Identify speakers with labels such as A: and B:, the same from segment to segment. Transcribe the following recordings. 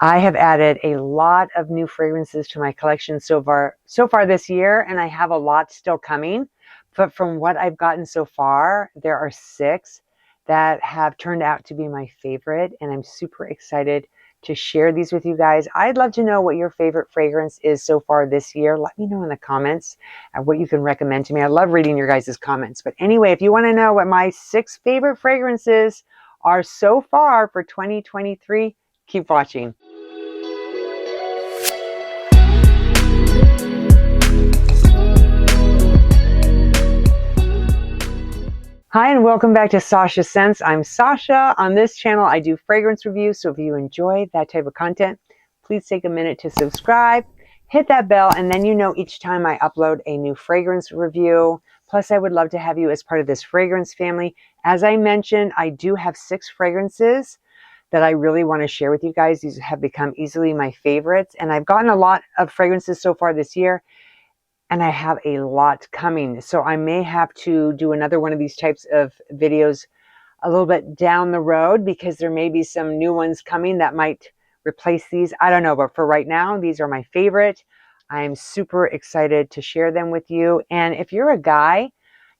A: I have added a lot of new fragrances to my collection so far this year, and I have a lot still coming. But from what I've gotten so far, there are 6 that have turned out to be my favorite, and I'm super excited to share these with you guys. I'd love to know what your favorite fragrance is so far this year. Let me know in the comments what you can recommend to me. I love reading your guys' comments. But anyway, if you want to know what my 6 favorite fragrances are so far for 2023, keep watching. Hi, and welcome back to Sasha Scents. I'm Sasha. On this channel, I do fragrance reviews, so if you enjoy that type of content, please take a minute to subscribe, hit that bell, and then you know each time I upload a new fragrance review. Plus, I would love to have you as part of this fragrance family. As I mentioned, I do have 6 fragrances that I really want to share with you guys. These have become easily my favorites, and I've gotten a lot of fragrances so far this year. And I have a lot coming. So I may have to do another one of these types of videos a little bit down the road because there may be some new ones coming that might replace these. I don't know, but for right now, these are my favorite. I'm super excited to share them with you. And if you're a guy,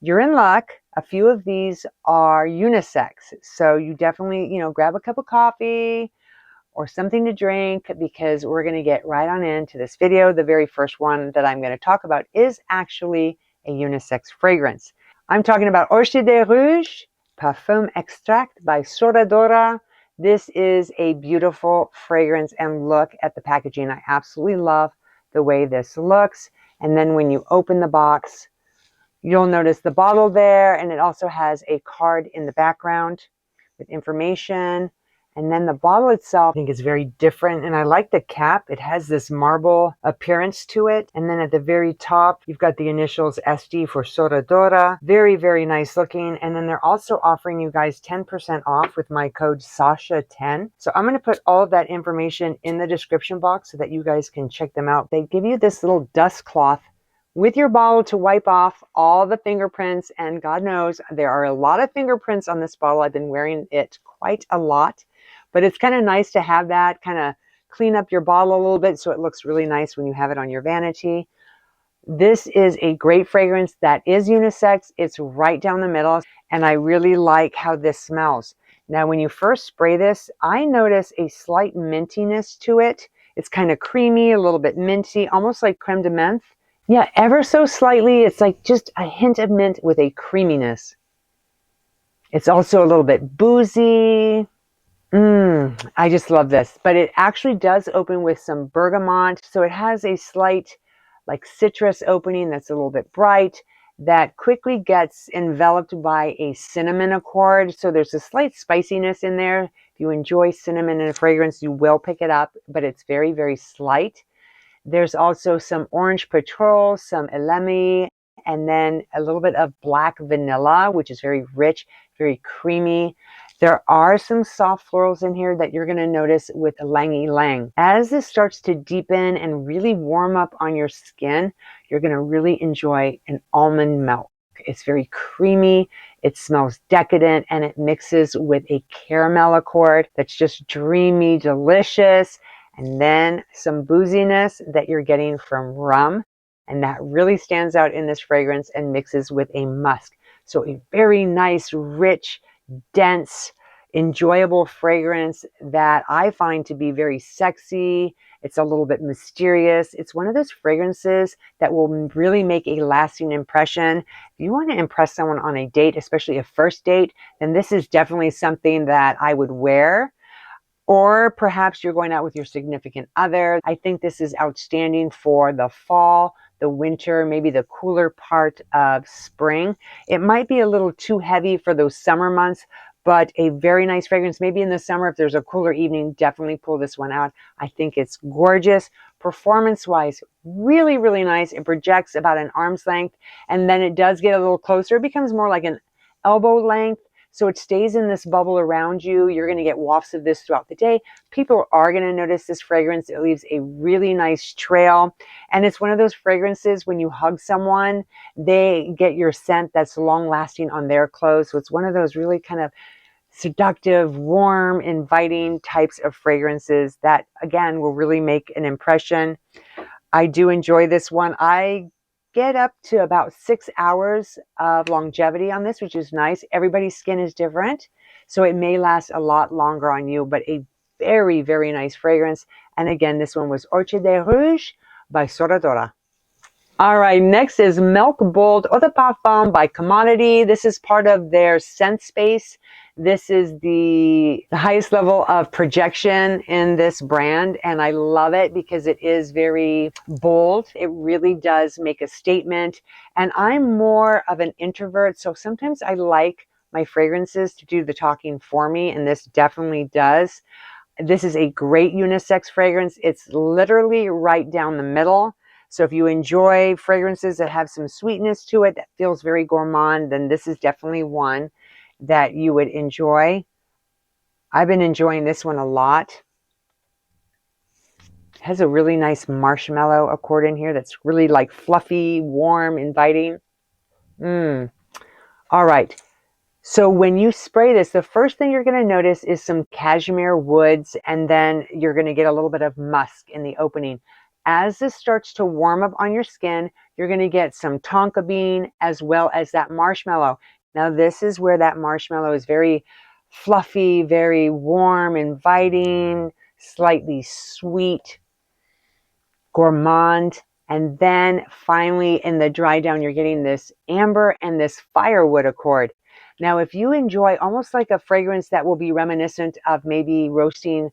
A: you're in luck. A few of these are unisex. So you definitely, grab a cup of coffee or something to drink, because we're going to get right on into this video. The very first one that I'm going to talk about is actually a unisex fragrance. I'm talking about Oyster de Rouge Perfume Extract by Soradora. This is a beautiful fragrance, and look at the packaging. I absolutely love the way this looks. And then when you open the box, you'll notice the bottle there, and it also has a card in the background with information. And then the bottle itself, I think, is very different. And I like the cap. It has this marble appearance to it. And then at the very top, you've got the initials SD for Soradora. Very, very nice looking. And then they're also offering you guys 10% off with my code SASHA10. So I'm going to put all of that information in the description box so that you guys can check them out. They give you this little dust cloth with your bottle to wipe off all the fingerprints. And God knows there are a lot of fingerprints on this bottle. I've been wearing it quite a lot. But it's kind of nice to have that, kind of clean up your bottle a little bit so it looks really nice when you have it on your vanity. This is a great fragrance that is unisex. It's right down the middle, and I really like how this smells. Now, when you first spray this, I notice a slight mintiness to it. It's kind of creamy, a little bit minty, almost like creme de menthe. Yeah, ever so slightly. It's like just a hint of mint with a creaminess. It's also a little bit boozy. I just love this, but it actually does open with some bergamot. So it has a slight like citrus opening that's a little bit bright that quickly gets enveloped by a cinnamon accord. So there's a slight spiciness in there. If you enjoy cinnamon in a fragrance, you will pick it up, but it's very, very slight. There's also some orange petrol, some elemi, and then a little bit of black vanilla, which is very rich, very creamy. There are some soft florals in here that you're going to notice with Ylang Gold. As this starts to deepen and really warm up on your skin, you're going to really enjoy an almond milk. It's very creamy, it smells decadent, and it mixes with a caramel accord that's just dreamy, delicious, and then some booziness that you're getting from rum. And that really stands out in this fragrance and mixes with a musk. So a very nice, rich, dense, enjoyable fragrance that I find to be very sexy. It's a little bit mysterious. It's one of those fragrances that will really make a lasting impression. If you want to impress someone on a date, especially a first date, then this is definitely something that I would wear. Or perhaps you're going out with your significant other. I think this is outstanding for the fall, the winter, maybe the cooler part of spring. It might be a little too heavy for those summer months, but a very nice fragrance. Maybe in the summer, if there's a cooler evening, definitely pull this one out. I think it's gorgeous. Performance-wise, really, really nice. It projects about an arm's length, and then it does get a little closer. It becomes more like an elbow length. So it stays in this bubble around you. You're going to get wafts of this throughout the day. People are going to notice this fragrance. It leaves a really nice trail. And it's one of those fragrances when you hug someone, they get your scent that's long lasting on their clothes. So it's one of those really kind of seductive, warm, inviting types of fragrances that, again, will really make an impression. I do enjoy this one. I get up to about 6 hours of longevity on this, which is nice. Everybody's skin is different, so it may last a lot longer on you, but a very, very nice fragrance. And again, this one was Orchid de Rouge by Soradora. All right, next is Milk Bold Eau de Parfum by Commodity. This is part of their scent space. This is the highest level of projection in this brand, and I love it because it is very bold. It really does make a statement, and I'm more of an introvert, so sometimes I like my fragrances to do the talking for me, and this definitely does. This is a great unisex fragrance. It's literally right down the middle. So if you enjoy fragrances that have some sweetness to it, that feels very gourmand, then this is definitely one that you would enjoy. I've been enjoying this one a lot. It has a really nice marshmallow accord in here that's really like fluffy, warm, inviting. All right. So when you spray this, the first thing you're going to notice is some cashmere woods, and then you're going to get a little bit of musk in the opening. As this starts to warm up on your skin, you're going to get some tonka bean as well as that marshmallow. Now this is where that marshmallow is very fluffy, very warm, inviting, slightly sweet, gourmand. And then finally in the dry down, you're getting this amber and this firewood accord. Now, if you enjoy almost like a fragrance that will be reminiscent of maybe roasting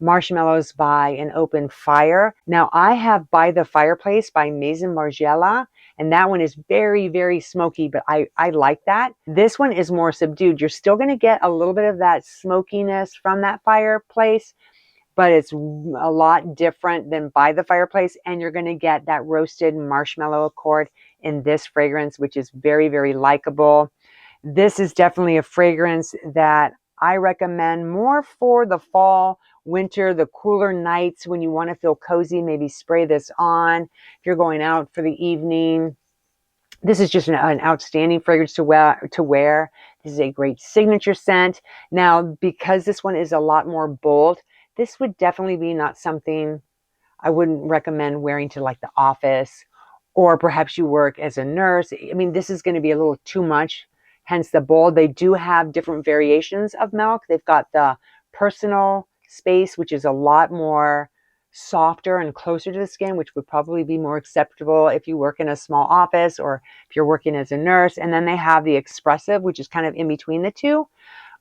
A: marshmallows by an open fire. Now, I have By the Fireplace by Maison Margiela, and that one is very, very smoky, but I like that. This one is more subdued. You're still going to get a little bit of that smokiness from that fireplace, but it's a lot different than By the Fireplace, and you're going to get that roasted marshmallow accord in this fragrance, which is very, very likable. This is definitely a fragrance that I recommend more for the fall, winter, the cooler nights when you want to feel cozy. Maybe spray this on if you're going out for the evening. This is just an outstanding fragrance to wear. This is a great signature scent. Now, because this one is a lot more bold, this would definitely be not something I wouldn't recommend wearing to like the office, or perhaps you work as a nurse. I mean, this is going to be a little too much. Hence the bold. They do have different variations of milk. They've got the personal space, which is a lot more softer and closer to the skin, which would probably be more acceptable if you work in a small office or if you're working as a nurse. And then they have the expressive, which is kind of in between the two,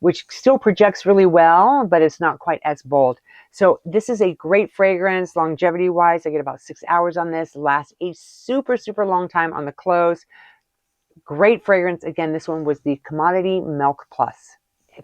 A: which still projects really well, but it's not quite as bold. So this is a great fragrance. Longevity wise, I get about 6 hours on this. Lasts a super, super long time on the clothes. Great fragrance. Again, this one was the Commodity Milk Plus.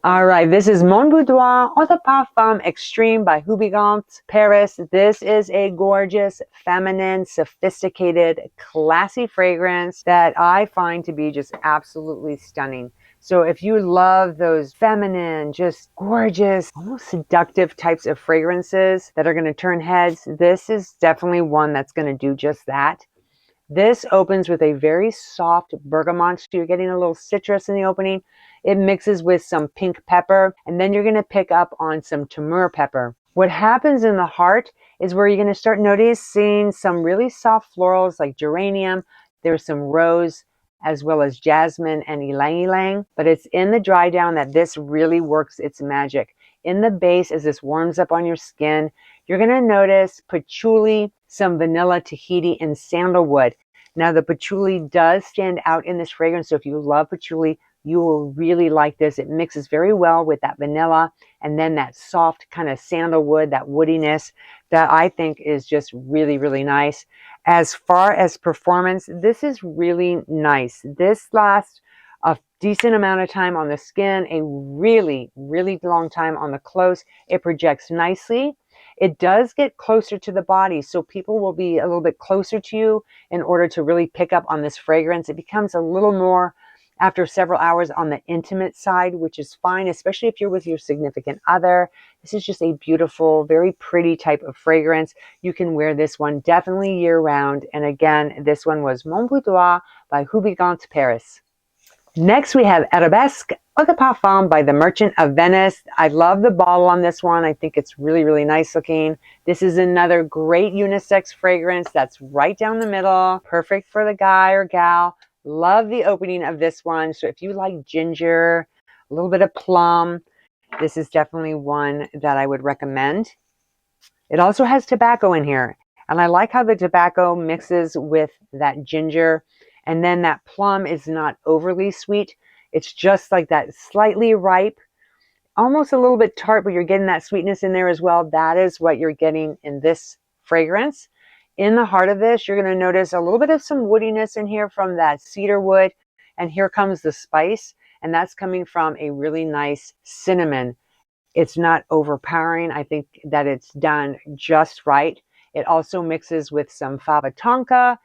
A: All right, this is Mon Boudoir Eau de Parfum Extreme by Houbigant Paris. This is a gorgeous, feminine, sophisticated, classy fragrance that I find to be just absolutely stunning. So if you love those feminine, just gorgeous, almost seductive types of fragrances that are going to turn heads, this is definitely one that's going to do just that. This opens with a very soft bergamot, so you're getting a little citrus in the opening. It mixes with some pink pepper, and then you're going to pick up on some tamur pepper. What happens in the heart is where you're going to start noticing some really soft florals like geranium. There's some rose as well as jasmine and ylang ylang, but it's in the dry down that this really works its magic. In the base, as this warms up on your skin, you're going to notice patchouli, some vanilla, Tahiti, and sandalwood. Now, the patchouli does stand out in this fragrance, so if you love patchouli, you will really like this. It mixes very well with that vanilla and then that soft kind of sandalwood, that woodiness that I think is just really, really nice. As far as performance, this is really nice. This lasts a decent amount of time on the skin, a really, really long time on the clothes. It projects nicely. It does get closer to the body, so people will be a little bit closer to you in order to really pick up on this fragrance. It becomes a little more, after several hours, on the intimate side, which is fine, especially if you're with your significant other. This is just a beautiful, very pretty type of fragrance. You can wear this one definitely year round. And again, this one was Mon Boudoir by Houbigant Paris. Next, we have Arabesque Farm by the Merchant of Venice. I love the bottle on this one. I think it's really, really nice looking. This is another great unisex fragrance that's right down the middle. Perfect for the guy or gal. Love the opening of this one. So if you like ginger, a little bit of plum, this is definitely one that I would recommend. It also has tobacco in here. And I like how the tobacco mixes with that ginger. And then that plum is not overly sweet. It's just like that slightly ripe, almost a little bit tart, but you're getting that sweetness in there as well. That is what you're getting in this fragrance. In the heart of this, you're going to notice a little bit of some woodiness in here from that cedar wood. And here comes the spice. And that's coming from a really nice cinnamon. It's not overpowering. I think that it's done just right. It also mixes with some fava tonka.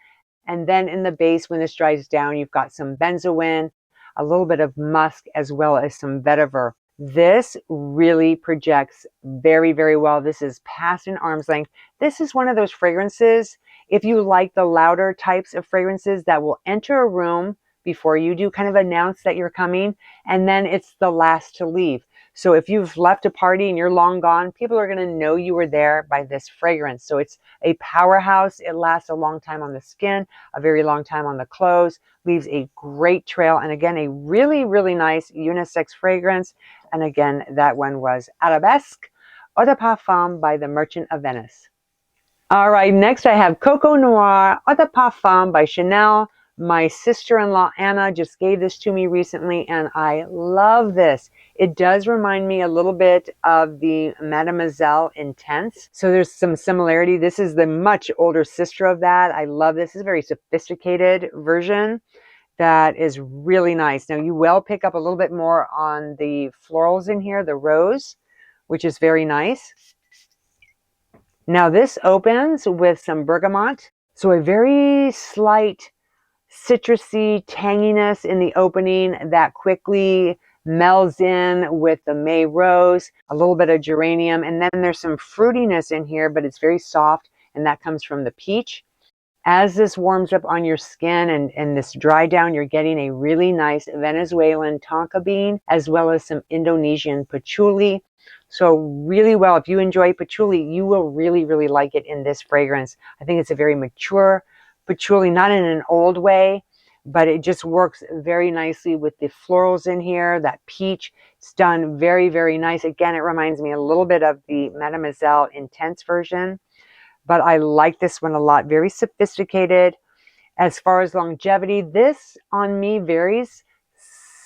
A: And then in the base, when this dries down, you've got some benzoin, a little bit of musk, as well as some vetiver. This really projects very, very well. This is past an arm's length. This is one of those fragrances, if you like the louder types of fragrances, that will enter a room before you do kind of announce that you're coming, and then it's the last to leave. So if you've left a party and you're long gone, people are going to know you were there by this fragrance. So it's a powerhouse. It lasts a long time on the skin, a very long time on the clothes, leaves a great trail. And again, a really, really nice unisex fragrance. And again, that one was Arabesque Eau de Parfum by the Merchant of Venice. All right, next I have Coco Noir Eau de Parfum by Chanel. My sister-in-law Anna just gave this to me recently, and I love this. It does remind me a little bit of the Mademoiselle Intense. So there's some similarity. This is the much older sister of that. I love this. It's a very sophisticated version that is really nice. Now you will pick up a little bit more on the florals in here, the rose, which is very nice. Now this opens with some bergamot. So a very slight citrusy tanginess in the opening that quickly melds in with the May rose, a little bit of geranium, and then there's some fruitiness in here, but it's very soft, and that comes from the peach. As this warms up on your skin and this dry down, you're getting a really nice Venezuelan tonka bean, as well as some Indonesian patchouli. So really well, if you enjoy patchouli, you will really, really like it in this fragrance. I think it's a very mature patchouli, not in an old way, but it just works very nicely with the florals in here, that peach. It's done very, very nice. Again, it reminds me a little bit of the Mademoiselle Intense version, but I like this one a lot. Very sophisticated. As far as longevity, this on me varies.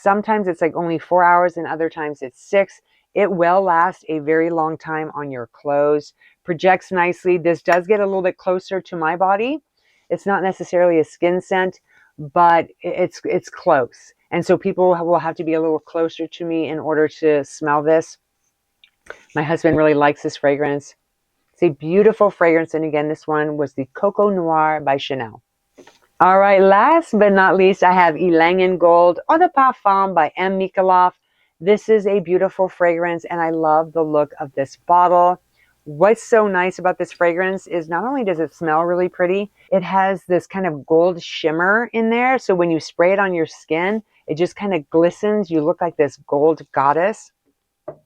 A: Sometimes it's like only 4 hours and other times it's 6. It will last a very long time on your clothes. Projects nicely. This does get a little bit closer to my body. It's not necessarily a skin scent, but it's close. And so people will have to be a little closer to me in order to smell this. My husband really likes this fragrance. It's a beautiful fragrance. And again, this one was the Coco Noir by Chanel. All right, last but not least, I have Ylang Gold Eau de Parfum by M. Mikolov. This is a beautiful fragrance, and I love the look of this bottle. What's so nice about this fragrance is not only does it smell really pretty, it has this kind of gold shimmer in there. So when you spray it on your skin, it just kind of glistens. You look like this gold goddess. Oh,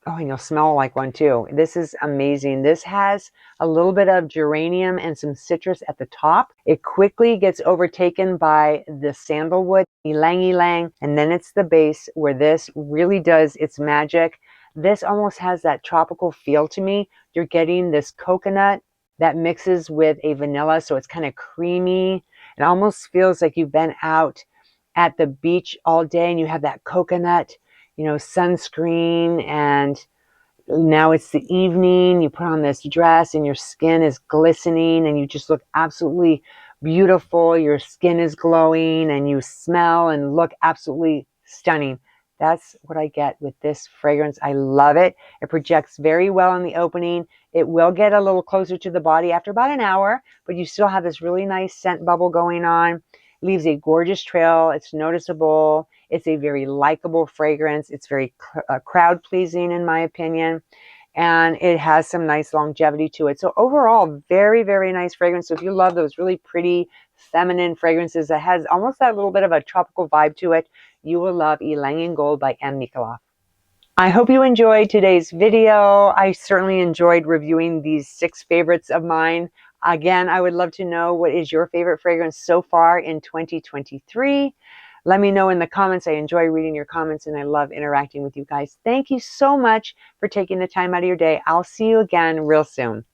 A: and you'll smell like one too. This is amazing. This has a little bit of geranium and some citrus at the top. It quickly gets overtaken by the sandalwood, ylang ylang, and then it's the base where this really does its magic. This almost has that tropical feel to me. You're getting this coconut that mixes with a vanilla, so it's kind of creamy. It almost feels like you've been out at the beach all day and you have that coconut, sunscreen, and now it's the evening. You put on this dress and your skin is glistening and you just look absolutely beautiful. Your skin is glowing and you smell and look absolutely stunning. That's what I get with this fragrance. I love it. It projects very well in the opening. It will get a little closer to the body after about an hour, but you still have this really nice scent bubble going on. It leaves a gorgeous trail. It's noticeable. It's a very likable fragrance. It's very crowd pleasing in my opinion. and it has some nice longevity to it. So overall, very, very nice fragrance. So if you love those really pretty feminine fragrances that has almost that little bit of a tropical vibe to it, you will love Ylang Gold by M. Nikolov. I hope you enjoyed today's video. I certainly enjoyed reviewing these 6 favorites of mine. Again, I would love to know, what is your favorite fragrance so far in 2023? Let me know in the comments. I enjoy reading your comments and I love interacting with you guys. Thank you so much for taking the time out of your day. I'll see you again real soon.